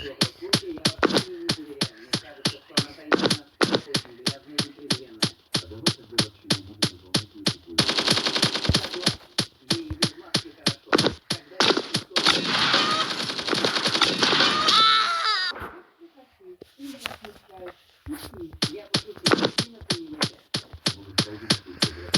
А давай тогда вообще не будем выполнять ее такую задачу. Может, пойдем только обратно к местным жителям. Пусть нам больше нечего делать.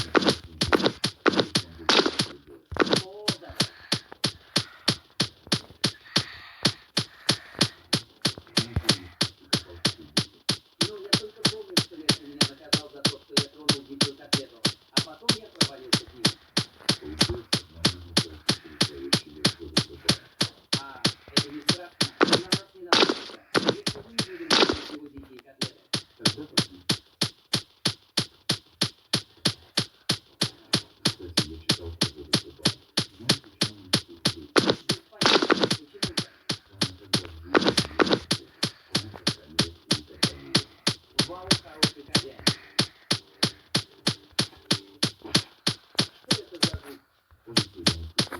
Ну, помнишь, как ты копал кукурузу? Получается, нам нужно пройти через горящий лес вдоль Дубая. Тогда пошли. Кстати, я читал про воду Дубая. Знаешь, почему они такие крутые? Там никогда в жизни не было охоты. Потому что они растут утопали лес. Кажется, я наступил на дикую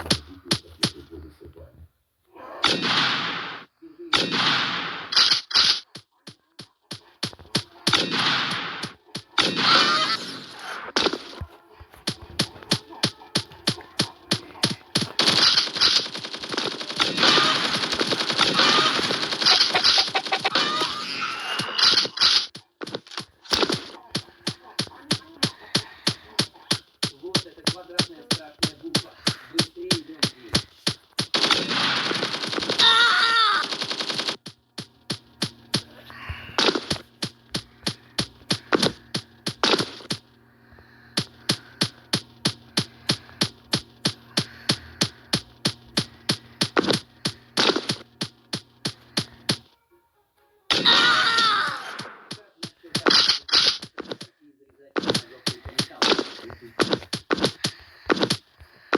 котлету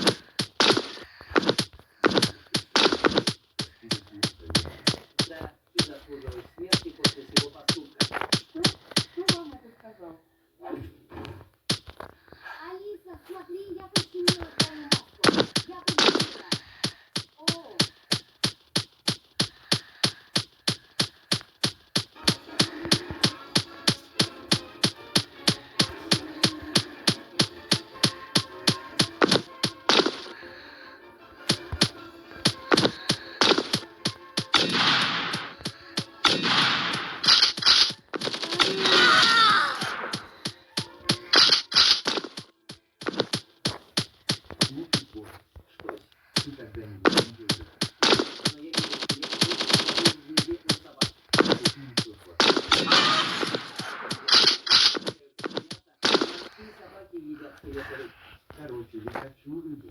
воду Дубая. Алиса, смотри, я починила твою маску. Я починила. О, Слушай, Коля, ты когда-нибудь видел это? Какие еще собаки? Короче, я хочу рыбу.